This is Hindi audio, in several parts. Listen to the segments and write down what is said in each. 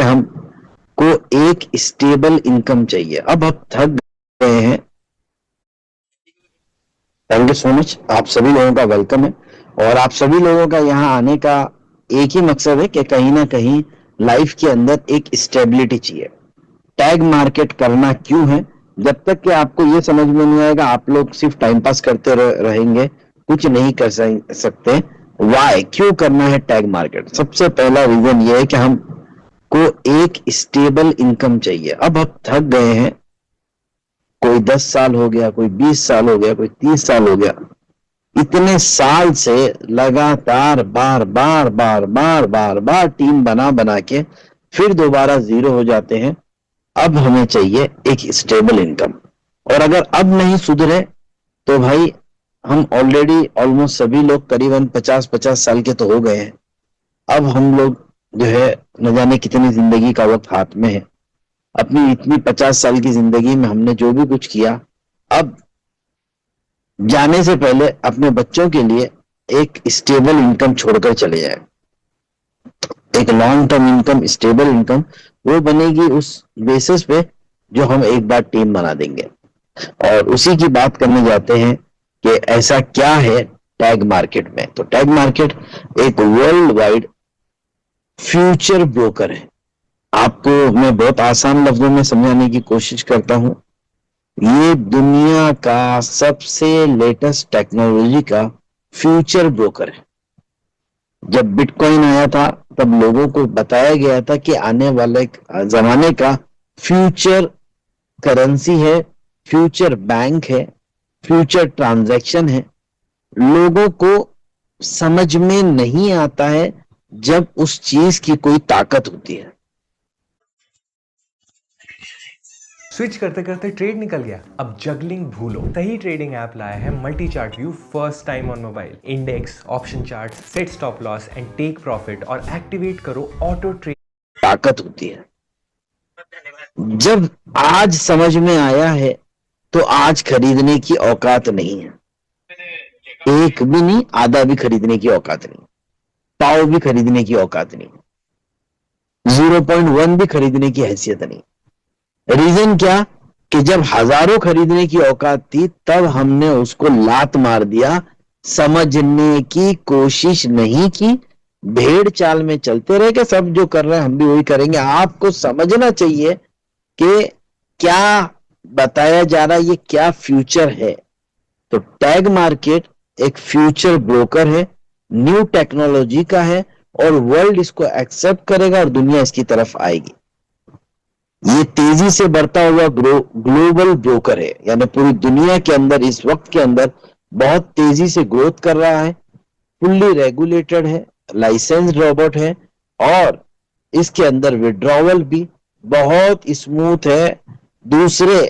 कि हमको एक स्टेबल इनकम चाहिए। अब हम थक गए हैं। थैंक यू सो मच, आप सभी लोगों का वेलकम है। और आप सभी लोगों का यहाँ आने का एक ही मकसद है कि कहीं ना कहीं लाइफ के अंदर एक स्टेबिलिटी चाहिए। टैग मार्केट करना क्यों है? जब तक कि आपको ये समझ में नहीं आएगा, आप लोग सिर्फ टाइम पास करते रहेंगे, कुछ नहीं कर सकते। वाई, क्यों करना है टैग मार्केट? सबसे पहला रीजन ये है कि हमको एक स्टेबल इनकम चाहिए। अब हम थक गए हैं। कोई 10 साल हो गया, कोई 20 साल हो गया, कोई 30 साल हो गया, इतने साल से लगातार बार बार बार बार बार बार टीम बना बना के फिर दोबारा जीरो हो जाते हैं। अब हमें चाहिए एक स्टेबल इनकम। और अगर अब नहीं सुधरे तो भाई, हम ऑलरेडी ऑलमोस्ट सभी लोग करीबन 50-50 साल के तो हो गए हैं। अब हम लोग जो है, न जाने कितनी जिंदगी का वक्त हाथ में है। अपनी इतनी 50 साल की जिंदगी में हमने जो भी कुछ किया, अब जाने से पहले अपने बच्चों के लिए एक स्टेबल इनकम छोड़कर चले जाए। एक long term income, stable income वो बनेगी उस बेसिस पे जो हम एक बार टीम बना देंगे। और उसी की बात करने जाते हैं कि ऐसा क्या है टैग मार्केट में। तो टैग मार्केट एक वर्ल्ड वाइड फ्यूचर ब्रोकर है। आपको मैं बहुत आसान लफ्जों में समझाने की कोशिश करता हूं। ये दुनिया का सबसे लेटेस्ट टेक्नोलॉजी का फ्यूचर ब्रोकर है। जब बिटकॉइन आया था तब लोगों को बताया गया था कि आने वाले जमाने का फ्यूचर करेंसी है, फ्यूचर बैंक है, फ्यूचर ट्रांजैक्शन है। लोगों को समझ में नहीं आता है जब उस चीज की कोई ताकत होती है। स्विच करते करते ट्रेड निकल गया, अब जगलिंग भूलो। सही ट्रेडिंग ऐप लाया है multi chart view first time on mobile. Index, option chart, set stop loss and take profit और एक्टिवेट करो ऑटो ट्रेड। ताकत होती है। जब आज समझ में आया है तो आज खरीदने की औकात नहीं है। एक भी नहीं, आधा भी खरीदने की औकात नहीं, पाव भी खरीदने की औकात नहीं, 0.1 भी खरीदने की हैसियत नहीं। रीजन क्या? कि जब हजारों खरीदने की औकात थी तब हमने उसको लात मार दिया, समझने की कोशिश नहीं की, भेड़ चाल में चलते रहे कि सब जो कर रहे हैं हम भी वही करेंगे। आपको समझना चाहिए कि क्या बताया जा रहा है, ये क्या फ्यूचर है। तो टैग मार्केट एक फ्यूचर ब्रोकर है, न्यू टेक्नोलॉजी का है, और वर्ल्ड इसको एक्सेप्ट करेगा और दुनिया इसकी तरफ आएगी। ये तेजी से बढ़ता हुआ ग्लोबल ब्रोकर है, यानी पूरी दुनिया के अंदर इस वक्त के अंदर बहुत तेजी से ग्रोथ कर रहा है। फुल्ली रेगुलेटेड है, लाइसेंस्ड रोबोट है, और इसके अंदर विड्रॉवल भी बहुत स्मूथ है दूसरे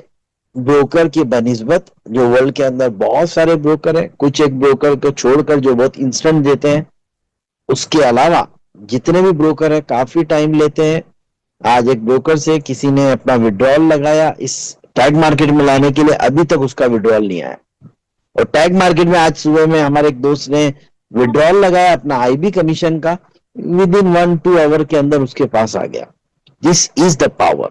ब्रोकर की बनिस्बत। जो वर्ल्ड के अंदर बहुत सारे ब्रोकर हैं, कुछ एक ब्रोकर को छोड़कर जो बहुत इंस्टेंट देते हैं, उसके अलावा जितने भी ब्रोकर हैं काफी टाइम लेते हैं। आज एक ब्रोकर से किसी ने अपना विड्रॉल लगाया इस टैग मार्केट में लाने के लिए, अभी तक उसका विड्रॉल नहीं आया। और टैग मार्केट में आज सुबह में हमारे एक दोस्त ने विड्रॉल लगाया अपना आईबी कमीशन का, विद इन 1-2 आवर के अंदर उसके पास आ गया। This is the power.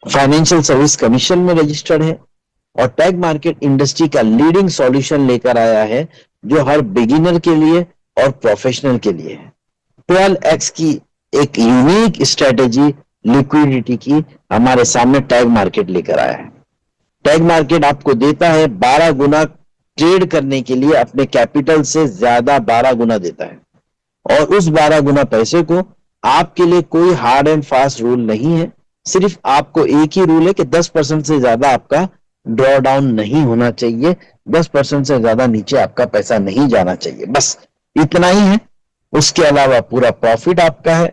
Financial service commission में रजिस्टर्ड है और टैग मार्केट इंडस्ट्री का लीडिंग सॉल्यूशन लेकर आया है जो हर बिगिनर के लिए और प्रोफेशनल के लिए है। 12x की एक यूनिक स्ट्रेटेजी लिक्विडिटी की हमारे सामने टैग मार्केट लेकर आया है। टैग मार्केट आपको देता है 12 गुना ट्रेड करने के लिए, अपने कैपिटल से ज्यादा 12 गुना देता है। और उस 12 गुना पैसे को आपके लिए कोई हार्ड एंड फास्ट रूल नहीं है। सिर्फ आपको एक ही रूल है कि 10% से ज्यादा आपका ड्रॉ डाउन नहीं होना चाहिए, 10% से ज्यादा नीचे आपका पैसा नहीं जाना चाहिए, बस इतना ही है। उसके अलावा पूरा प्रॉफिट आपका है,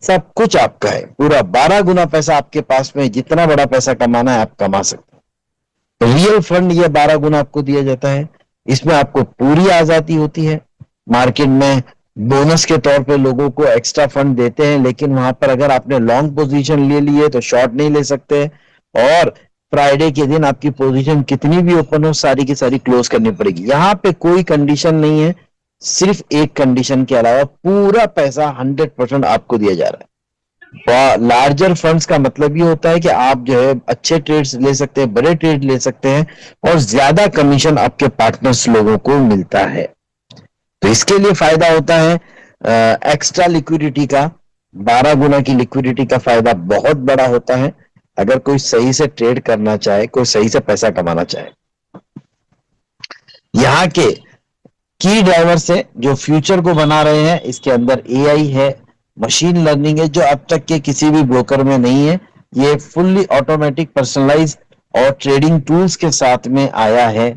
सब कुछ आपका है। पूरा 12 गुना पैसा आपके पास में, जितना बड़ा पैसा कमाना है आप कमा सकते हैं। रियल फंड ये 12 गुना आपको दिया जाता है। इसमें आपको पूरी आजादी होती है। मार्केट में बोनस के तौर पे लोगों को एक्स्ट्रा फंड देते हैं, लेकिन वहां पर अगर आपने लॉन्ग पोजीशन ले ली है तो शॉर्ट नहीं ले सकते। और फ्राइडे के दिन आपकी पोजीशन कितनी भी ओपन हो, सारी की सारी क्लोज करनी पड़ेगी। यहाँ पे कोई कंडीशन नहीं है सिर्फ एक कंडीशन के अलावा पूरा पैसा 100% आपको दिया जा रहा है। लार्जर फंड्स का मतलब ये होता है कि आप जो है अच्छे ट्रेड्स ले सकते हैं, बड़े ट्रेड ले सकते हैं और ज्यादा कमीशन आपके पार्टनर्स लोगों को मिलता है। तो इसके लिए फायदा होता है एक्स्ट्रा लिक्विडिटी का। 12 गुना की लिक्विडिटी का फायदा बहुत बड़ा होता है अगर कोई सही से ट्रेड करना चाहे, कोई सही से पैसा कमाना चाहे। यहाँ के की ड्राइवर्स है जो फ्यूचर को बना रहे हैं, इसके अंदर एआई है, मशीन लर्निंग है, जो अब तक के किसी भी ब्रोकर में नहीं है। ये फुल्ली ऑटोमेटिक, पर्सनलाइज और ट्रेडिंग टूल्स के साथ में आया है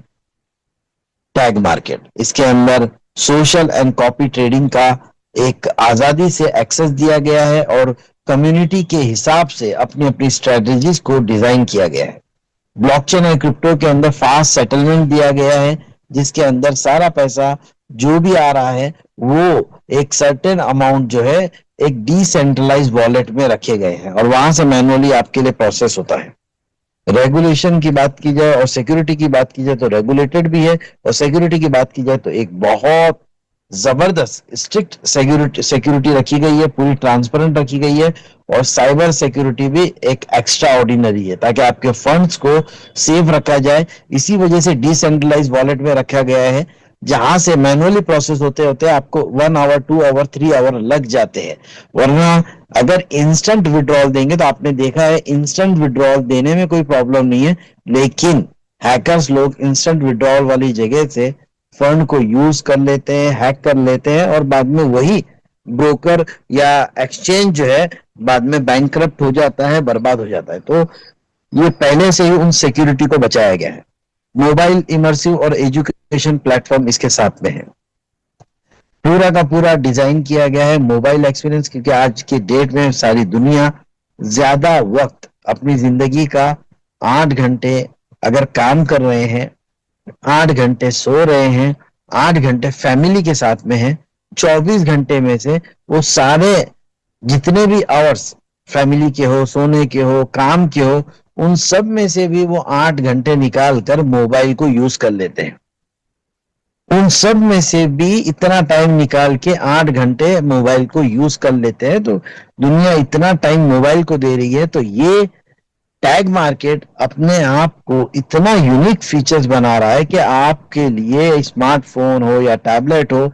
टैग मार्केट। इसके अंदर सोशल एंड कॉपी ट्रेडिंग का एक आजादी से एक्सेस दिया गया है और कम्युनिटी के हिसाब से अपनी अपनी स्ट्रेटजीज को डिजाइन किया गया है। ब्लॉकचेन और क्रिप्टो के अंदर फास्ट सेटलमेंट दिया गया है, जिसके अंदर सारा पैसा जो भी आ रहा है वो एक सर्टेन अमाउंट जो है एक डिसेंट्रलाइज वॉलेट में रखे गए हैं और वहां से मैनुअली आपके लिए प्रोसेस होता है। रेगुलेशन की बात की जाए और सिक्योरिटी की बात की जाए तो रेगुलेटेड भी है, और सिक्योरिटी की बात की जाए तो एक बहुत जबरदस्त स्ट्रिक्ट सिक्योरिटी रखी गई है, पूरी ट्रांसपेरेंट रखी गई है। और साइबर सिक्योरिटी भी एक एक्स्ट्रा ऑर्डिनरी है ताकि आपके फंड्स को सेफ रखा जाए। इसी वजह से डिसेंट्रलाइज वॉलेट में रखा गया है, जहां से मैनुअली प्रोसेस होते होते आपको 1 आवर 2 आवर 3 आवर लग जाते हैं। वरना अगर इंस्टेंट विड्रॉल देंगे तो आपने देखा है इंस्टेंट विड्रॉल देने में कोई प्रॉब्लम नहीं है, लेकिन हैकर्स लोग इंस्टेंट विड्रॉल वाली जगह से फंड को यूज कर लेते हैं, हैक कर लेते हैं और बाद में वही ब्रोकर या एक्सचेंज जो है बाद में बैंकरप्ट हो जाता है, बर्बाद हो जाता है। तो ये पहले से ही उन सिक्योरिटी को बचाया गया है। मोबाइल इमर्सिव और एजुकेशन प्लेटफॉर्म इसके साथ में है। पूरा का पूरा डिजाइन किया गया है मोबाइल एक्सपीरियंस, क्योंकि आज के डेट में सारी दुनिया ज्यादा वक्त अपनी जिंदगी का 8 घंटे अगर काम कर रहे हैं, 8 घंटे सो रहे हैं, 8 घंटे फैमिली के साथ में है, 24 घंटे में से वो सारे जितने भी आवर्स फैमिली के हो, सोने के हो, काम के हो, उन सब में से भी वो 8 घंटे निकाल कर मोबाइल को यूज कर लेते हैं। उन सब में से भी इतना टाइम निकाल के 8 घंटे मोबाइल को यूज कर लेते हैं। तो दुनिया इतना टाइम मोबाइल को दे रही है, तो ये टैग मार्केट अपने आप को इतना यूनिक फीचर्स बना रहा है कि आपके लिए स्मार्टफोन हो या टैबलेट हो,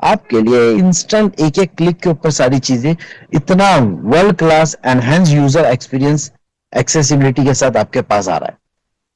आपके लिए इंस्टेंट एक एक क्लिक के ऊपर सारी चीजें, इतना world class enhance user experience accessibility के साथ आपके पास आ रहा है।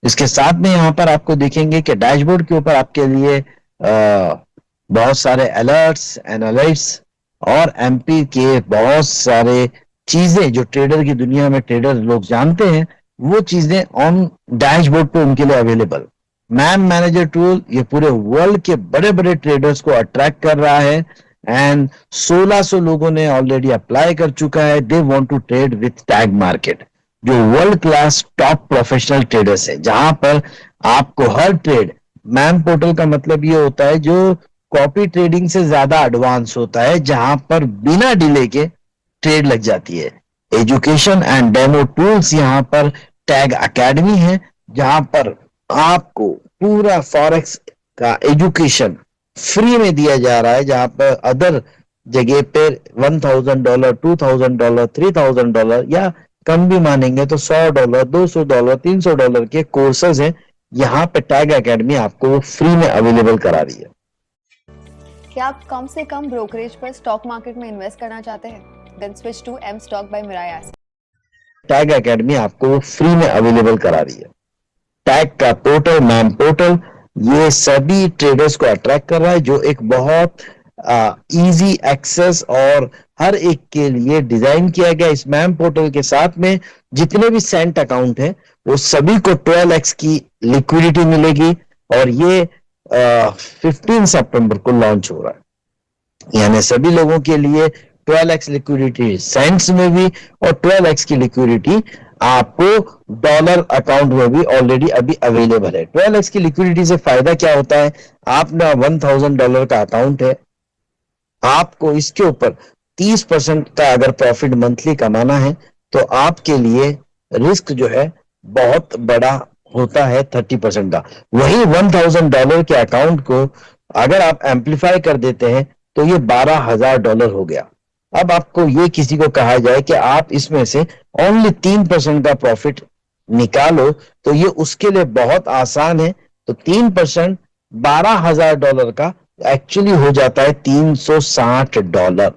इसके साथ में यहाँ पर आपको देखेंगे कि डैशबोर्ड के ऊपर आपके लिए बहुत सारे अलर्ट्स, एनालिटिक्स और एमपी के बहुत सारे चीजें जो ट्रेडर की दुनिया में ट्रेडर लोग जानते हैं, वो चीजें ऑन डैशबोर्ड पे उनके लिए अवेलेबल। मैम मैनेजर टूल ये पूरे वर्ल्ड के बड़े बड़े ट्रेडर्स को अट्रैक्ट कर रहा है एंड 1600 लोगों ने ऑलरेडी अप्लाई कर चुका है। They want to trade with tag market, जो world class top professional traders है, जहां पर आपको हर ट्रेड, मैम पोर्टल का मतलब ये होता है जो कॉपी ट्रेडिंग से ज्यादा एडवांस होता है, जहां पर बिना डिले के ट्रेड लग जाती है। एजुकेशन एंड डेमो टूल्स यहाँ पर टैग एकेडमी है, जहां पर आपको पूरा फॉरेक्स का एजुकेशन फ्री में दिया जा रहा है, जहां पर अदर जगह पे $1000, $2000, $3000 या कम भी मानेंगे तो $100, $200, $300 के कोर्सेज हैं। यहाँ पे टैग एकेडमी आपको वो फ्री में अवेलेबल करा रही है। क्या आप कम से कम ब्रोकरेज पर स्टॉक मार्केट में इन्वेस्ट करना चाहते हैं? Then switch to M Stock by Mirae Asset. Tag academy आपको वो फ्री में अवेलेबल करा रही है। टैग का पोर्टल, मैम पोर्टल, ये सभी ट्रेडर्स को अट्रैक्ट कर रहा है, जो एक बहुत इजी एक्सेस और हर एक के लिए डिजाइन किया गया। इस मैम पोर्टल के साथ में जितने भी सेंट अकाउंट है वो सभी को 12x की लिक्विडिटी मिलेगी और ये 15 सितंबर को लॉन्च हो रहा है। यानी सभी लोगों के लिए 12x लिक्विडिटी सेंट्स में भी और 12x की लिक्विडिटी आपको डॉलर अकाउंट में भी ऑलरेडी अभी अवेलेबल है। 12x की लिक्विडिटी से फायदा क्या होता है? आपने $1000 का अकाउंट है, आपको इसके ऊपर 30% का अगर प्रॉफिट मंथली कमाना है तो आपके लिए रिस्क जो है बहुत बड़ा होता है 30% का। वही $1000 के अकाउंट को अगर आप एम्पलीफाई कर देते हैं तो ये $12,000 हो गया। अब आपको ये किसी को कहा जाए कि आप इसमें से ओनली 3% का प्रॉफिट निकालो, तो ये उसके लिए बहुत आसान है। तो 3% $12,000 का एक्चुअली हो जाता है $360,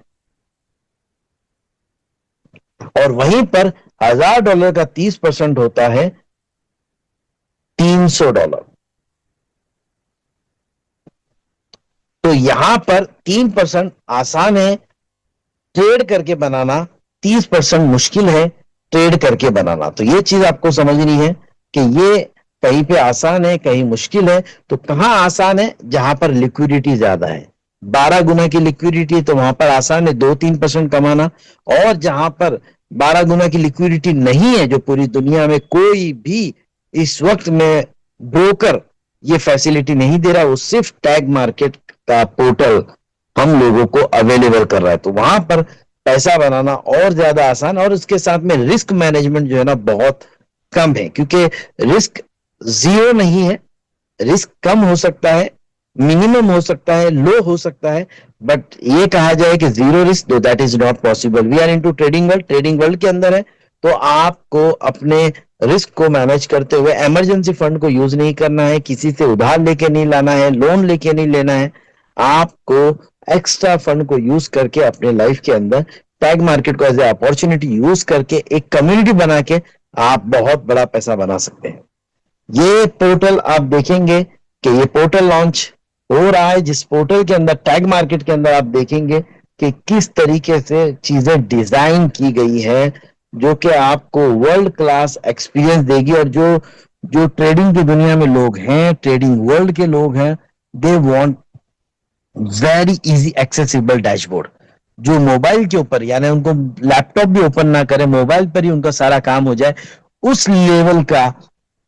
और वहीं पर $1,000 का 30% होता है $300। तो यहां पर 3% आसान है ट्रेड करके बनाना, 30% मुश्किल है ट्रेड करके बनाना। तो ये चीज आपको समझनी है कि ये कहीं पे आसान है, कहीं मुश्किल है। तो कहां आसान है? जहां पर लिक्विडिटी ज्यादा है, 12 गुना की लिक्विडिटी, तो वहां पर आसान है 2-3% कमाना। और जहां पर 12 गुना की लिक्विडिटी नहीं है, जो पूरी दुनिया में कोई भी इस वक्त में ब्रोकर ये फैसिलिटी नहीं दे रहा, वो सिर्फ टैग मार्केट का पोर्टल हम लोगों को अवेलेबल कर रहा है। तो वहां पर पैसा बनाना और ज्यादा आसान, और उसके साथ में रिस्क मैनेजमेंट जो है ना बहुत कम है, क्योंकि रिस्क जीरो नहीं है, रिस्क कम हो सकता है, मिनिमम हो सकता है, लो हो सकता है, बट ये कहा जाए कि zero risk, that is not possible. We are into trading world, trading world के अंदर है, तो आपको अपने रिस्क को मैनेज करते हुए इमरजेंसी फंड को यूज नहीं करना है, किसी से उधार लेके नहीं लाना है, लोन लेके नहीं लेना है। आपको एक्स्ट्रा फंड को यूज करके अपने लाइफ के अंदर टैग मार्केट को एज ए अपॉर्चुनिटी यूज करके एक कम्युनिटी बना के आप बहुत बड़ा पैसा बना सकते हैं। ये पोर्टल आप देखेंगे कि ये पोर्टल लॉन्च हो रहा है, जिस पोर्टल के अंदर टैग मार्केट के अंदर आप देखेंगे कि किस तरीके से चीजें डिजाइन की गई है, जो कि आपको वर्ल्ड क्लास एक्सपीरियंस देगी। और जो जो ट्रेडिंग की दुनिया में लोग हैं, ट्रेडिंग वर्ल्ड के लोग हैं, they want very easy accessible dashboard, जो मोबाइल के ऊपर, यानी उनको लैपटॉप भी ओपन ना करे, मोबाइल पर ही उनका सारा काम हो जाए, उस लेवल का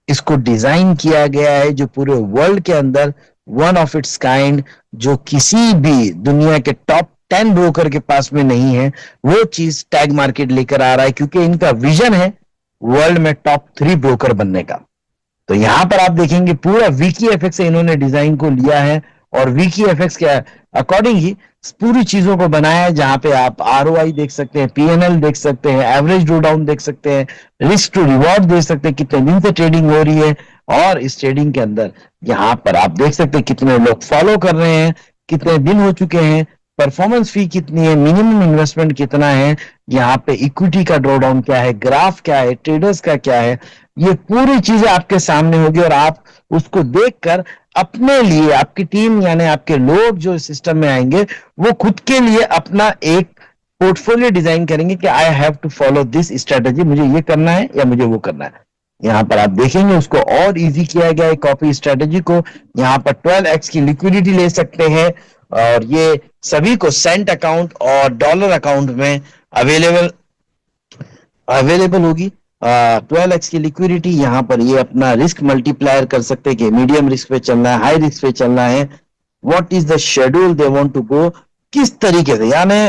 इसको डिजाइन किया गया है, जो पूरे वर्ल्ड के अंदर वन ऑफ इट्स काइंड, जो किसी भी दुनिया के टॉप 10 ब्रोकर के पास में नहीं है, वो चीज टैग मार्केट लेकर आ रहा है, क्योंकि इनका विजन है वर्ल्ड में टॉप 3 ब्रोकर बनने का। तो यहां पर आप देखेंगे पूरा वीकी एफएक्स से इन्होंने डिजाइन को लिया है, और वीकी एफएक्स के अकॉर्डिंग ही पूरी चीजों को बनाया है, जहां पे आप आरओआई देख सकते हैं, पीएनएल देख सकते हैं, एवरेज ड्रो डाउन देख सकते हैं, रिस्क टू रिवॉर्ड देख सकते हैं, कितने दिन से ट्रेडिंग हो रही है, और इस ट्रेडिंग के अंदर यहां पर आप देख सकते हैं कितने लोग फॉलो कर रहे हैं, कितने दिन हो चुके हैं, परफॉर्मेंस फी कितनी है, मिनिमम इन्वेस्टमेंट कितना है, यहाँ पे इक्विटी का ड्रॉ डाउन क्या है, ग्राफ क्या है, ट्रेडर्स का क्या है, ये पूरी चीजें आपके सामने होगी। और आप उसको देखकर अपने लिए, आपकी टीम यानी आपके लोग जो सिस्टम में आएंगे, वो खुद के लिए अपना एक पोर्टफोलियो डिजाइन करेंगे कि I have to follow this strategy, मुझे ये करना है या मुझे वो करना है। यहाँ पर आप देखेंगे उसको और इजी किया गया है कॉपी स्ट्रेटेजी को। यहाँ पर 12x की लिक्विडिटी ले सकते हैं, और ये सभी को सेंट अकाउंट और डॉलर अकाउंट में अवेलेबल अवेलेबल होगी। 12x की लिक्विडिटी, यहाँ पर ये अपना रिस्क मल्टीप्लायर कर सकते हैं कि मीडियम रिस्क पे चलना है, हाई रिस्क पे चलना है, what is the schedule they want to go, किस तरीके से, यानी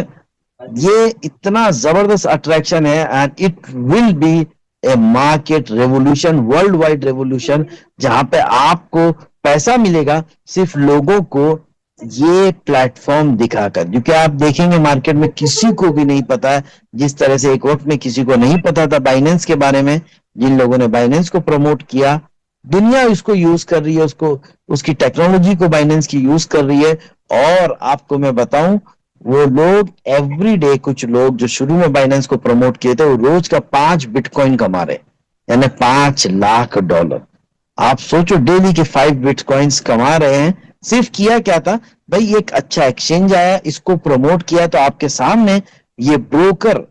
ये इतना जबरदस्त अट्रैक्शन है, and it will be a market revolution, world wide revolution, जहां पे आपको पैसा मिलेगा सिर्फ लोगों को ये प्लेटफॉर्म दिखाकर। क्योंकि आप देखेंगे मार्केट में किसी को भी नहीं पता है, जिस तरह से एक वक्त में किसी को नहीं पता था बाइनेंस के बारे में, जिन लोगों ने बाइनेंस को प्रमोट किया, दुनिया उसको यूज कर रही है, उसको उसकी टेक्नोलॉजी को बाइनेंस की यूज कर रही है। और आपको मैं बताऊं, वो लोग एवरी डे, कुछ लोग जो शुरू में बाइनेंस को प्रमोट किए थे, वो रोज का 5 बिटकॉइन कमा रहे, यानी $5 लाख। आप सोचो, डेली के 5 बिटकॉइंस कमा रहे हैं। सिर्फ किया क्या था भाई, एक अच्छा एक्सचेंज आया, इसको प्रमोट किया, तो आपके सामने ये ब्रोकर,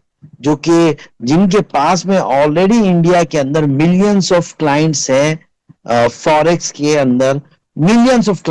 जो कि जिनके पास में ऑलरेडी इंडिया के अंदर मिलियंस ऑफ क्लाइंट्स हैं, फॉरेक्स के अंदर मिलियंस ऑफ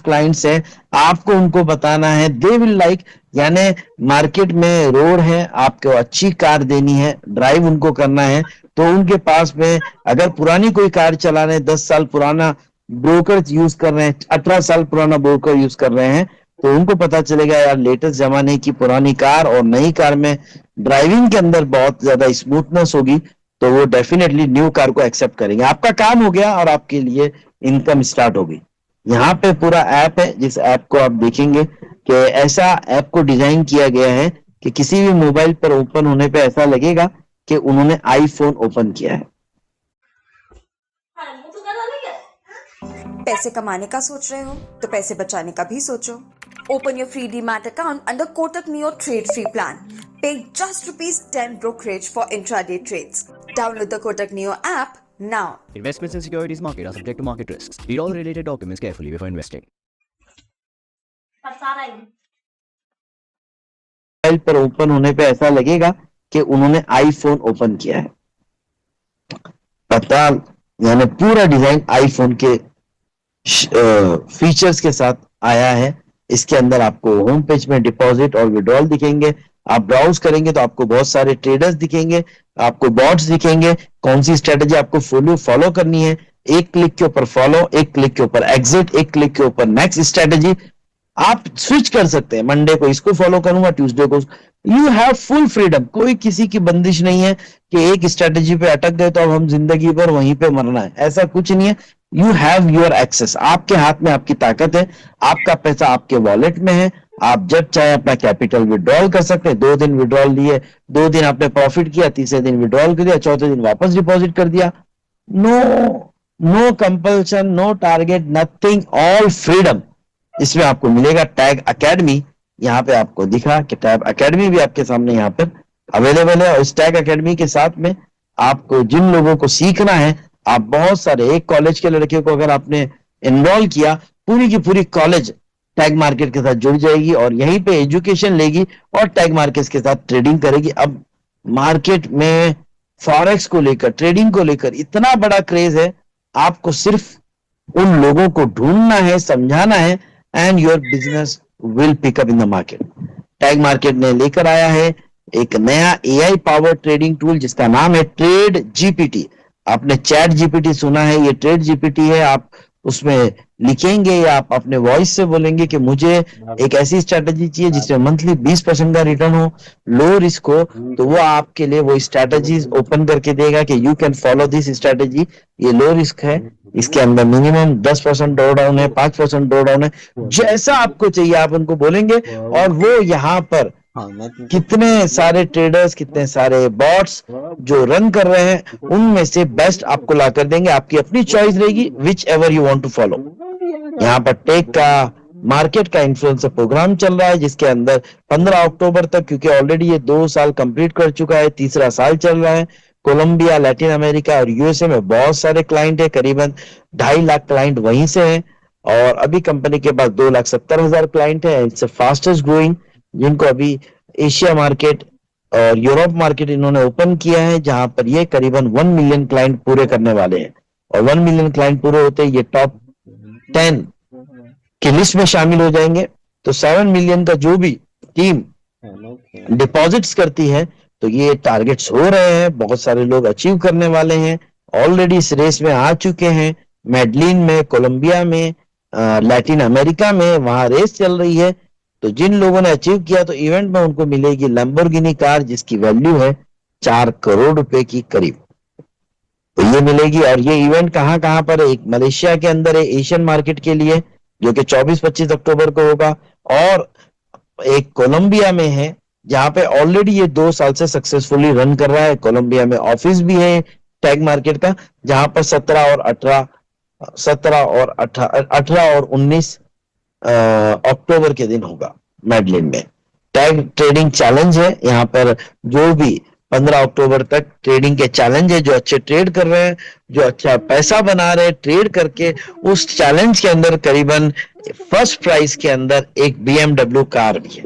क्लाइंट्स हैं, आपको उनको बताना है, दे विल लाइक, यानी मार्केट में रोड है, आपको अच्छी कार देनी है, ड्राइव उनको करना है, तो उनके पास में अगर पुरानी कोई कार चला रहे हैं, 10 साल पुराना ब्रोकर यूज कर रहे हैं, 18 साल पुराना ब्रोकर यूज कर रहे हैं, तो उनको पता चलेगा यार लेटेस्ट जमाने की पुरानी कार और नई कार में ड्राइविंग के अंदर बहुत ज्यादा स्मूथनेस होगी, तो वो डेफिनेटली न्यू कार को एक्सेप्ट करेंगे। आपका काम हो गया और आपके लिए इनकम स्टार्ट होगी। यहाँ पे पूरा ऐप है, जिस ऐप को आप देखेंगे कि ऐसा ऐप को डिजाइन किया गया है कि किसी भी मोबाइल पर ओपन होने पे ऐसा लगेगा कि उन्होंने आईफोन ओपन किया है। पैसे कमाने का सोच रहे हो तो पैसे बचाने का भी सोचो। Open your free demat account under Kotak neo trade free plan. Pay just ₹10 brokerage for intraday trades. Download the Kotak Neo app now. Investments in securities market are subject to market risks. Read all related documents carefully before investing. Mobile पर ओपन होने पे ऐसा लगेगा कि उन्होंने आईफोन ओपन किया है। पता यानी पूरा डिजाइन आईफोन के फीचर्स के साथ आया है। इसके अंदर आपको होम पेज में डिपॉजिट और विड्रॉल दिखेंगे। आप ब्राउज करेंगे तो आपको बहुत सारे ट्रेडर्स दिखेंगे, आपको बॉट्स दिखेंगे, कौन सी स्ट्रेटेजी आपको फॉलो करनी है। एक क्लिक के ऊपर फॉलो, एक क्लिक के ऊपर एग्जिट, एक क्लिक के ऊपर नेक्स्ट स्ट्रेटेजी। आप स्विच कर सकते हैं, मंडे को इसको फॉलो करूंगा, ट्यूसडे को। यू हैव फुल फ्रीडम, कोई किसी की बंदिश नहीं है कि एक स्ट्रेटेजी पे अटक गए तो अब हम जिंदगी भर वहीं पे मरना है, ऐसा कुछ नहीं है। यू हैव योर एक्सेस, आपके हाथ में आपकी ताकत है, आपका पैसा आपके वॉलेट में है। आप जब चाहे अपना कैपिटल विड्रॉल कर सकते हैं। 2 दिन विड्रॉल लिए, 2 दिन आपने प्रॉफिट किया, तीसरे दिन विड्रॉल कर दिया, चौथे दिन वापस डिपॉजिट कर दिया। No compulsion, no target, nothing, all freedom. इसमें आपको मिलेगा टैग अकेडमी। यहाँ पे आपको दिखा कि टैग अकेडमी भी आपके सामने यहाँ पर अवेलेबल है। और इस टैग अकेडमी के साथ में आपको जिन लोगों को सीखना है, आप बहुत सारे, एक कॉलेज के लड़के को अगर आपने एनरोल किया, पूरी की पूरी कॉलेज टैग मार्केट के साथ जुड़ जाएगी और यहीं पे एजुकेशन लेगी और टैग मार्केट के साथ ट्रेडिंग करेगी। अब मार्केट में फॉरेक्स को लेकर, ट्रेडिंग को लेकर इतना बड़ा क्रेज है, आपको सिर्फ उन लोगों को ढूंढना है, समझाना है, and your business will pick up in the market. Tag market ने लेकर आया है एक नया एआई पावर ट्रेडिंग टूल जिसका नाम है ट्रेड जीपीटी। आपने चैट जीपीटी सुना है, ये ट्रेड जीपीटी है। आप उसमें लिखेंगे या आप अपने वॉइस से बोलेंगे कि मुझे एक ऐसी स्ट्रैटेजी चाहिए जिसमें मंथली 20% का रिटर्न हो, लो रिस्क हो, तो वो आपके लिए वो स्ट्रैटेजीज ओपन करके देगा कि you can follow this strategy. ये लो रिस्क है, इसके अंदर मिनिमम 10% ड्रॉ डाउन है, 5% ड्रॉ डाउन है। जैसा आपको चाहिए आप उनको बोलेंगे और वो यहाँ पर कितने सारे ट्रेडर्स, कितने सारे बॉट्स जो रन कर रहे हैं, उनमें से बेस्ट आपको ला कर देंगे। आपकी अपनी चॉइस रहेगी, whichever you want to follow. यहाँ पर टेक का, मार्केट का इन्फ्लुएंसर प्रोग्राम चल रहा है जिसके अंदर 15 अक्टूबर तक, क्योंकि ऑलरेडी ये 2 साल कंप्लीट कर चुका है, तीसरा साल चल रहा है। कोलंबिया, लैटिन अमेरिका और यूएसए में बहुत सारे क्लाइंट है, करीबन 2.5 लाख क्लाइंट वहीं से हैं। और अभी कंपनी के पास 2,70,000 क्लाइंट है। इट्स फास्टेस्ट ग्रोइंग, जिनको अभी एशिया मार्केट और यूरोप मार्केट इन्होंने ओपन किया है, जहां पर ये करीबन 1 मिलियन क्लाइंट पूरे करने वाले हैं। और 1 मिलियन क्लाइंट पूरे होते ही ये टॉप 10 की लिस्ट में शामिल हो जाएंगे। तो 7 मिलियन का जो भी टीम डिपॉजिट्स करती है, तो ये टारगेट्स हो रहे हैं, बहुत सारे लोग अचीव करने वाले हैं, ऑलरेडी इस रेस में आ चुके हैं। मेडलिन में, कोलंबिया में, लैटिन अमेरिका में वहां रेस चल रही है। तो जिन लोगों ने अचीव किया तो इवेंट में उनको मिलेगी लैम्बोर्गिनी कार जिसकी वैल्यू है 4 करोड़ रुपए की करीब, तो ये मिलेगी। और ये इवेंट कहां कहां पर है? एक मलेशिया के अंदर है एशियन मार्केट के लिए, जो कि 24-25 अक्टूबर को होगा, और एक कोलंबिया में है जहां पे ऑलरेडी ये 2 साल से सक्सेसफुली रन कर रहा है। कोलंबिया में ऑफिस भी है टैग मार्केट का, जहां पर 17 और 19 अक्टूबर के दिन होगा मेडलिन में। टैग ट्रेडिंग चैलेंज है, यहाँ पर जो भी 15 अक्टूबर तक ट्रेडिंग के चैलेंज है, जो अच्छे ट्रेड कर रहे हैं, जो अच्छा पैसा बना रहे हैं ट्रेड करके, उस चैलेंज के अंदर करीबन फर्स्ट प्राइज के अंदर एक BMW कार भी है।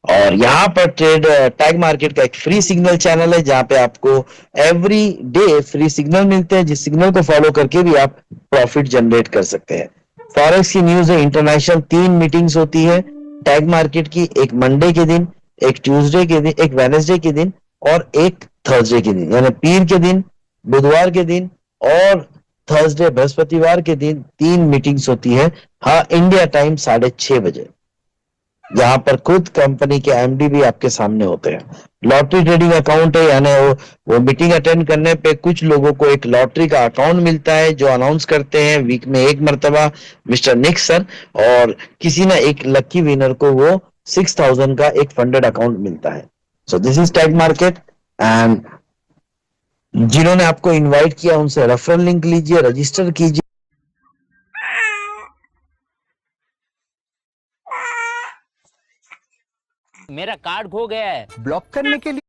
और यहाँ पर टैग मार्केट का एक फ्री सिग्नल चैनल है जहां पे आपको एवरी डे फ्री सिग्नल मिलते हैं, जिस सिग्नल को फॉलो करके भी आप प्रॉफिट जनरेट कर सकते हैं। फॉरेक्स की न्यूज है, इंटरनेशनल 3 मीटिंग्स होती है टैग मार्केट की, एक मंडे के दिन, एक ट्यूसडे के दिन, एक वेडनेसडे के दिन और एक थर्सडे के दिन, यानी पीर के दिन, बुधवार के दिन और थर्सडे बृहस्पतिवार के दिन 3 मीटिंग्स होती है। हाँ, इंडिया टाइम 6:30 बजे। जहां पर खुद कंपनी के एमडी भी आपके सामने होते हैं। लॉटरी ट्रेडिंग अकाउंट है, यानी वो मीटिंग अटेंड करने पे कुछ लोगों को एक लॉटरी का अकाउंट मिलता है जो अनाउंस करते हैं वीक में एक मर्तबा मिस्टर निक सर, और किसी ना एक लकी विनर को वो 6,000 का एक फंडेड अकाउंट मिलता है। So this is tag market, and जिन्होंने आपको इनवाइट किया उनसे रेफरल लिंक लीजिए, रजिस्टर कीजिए। मेरा कार्ड खो गया है। ब्लॉक करने के लिए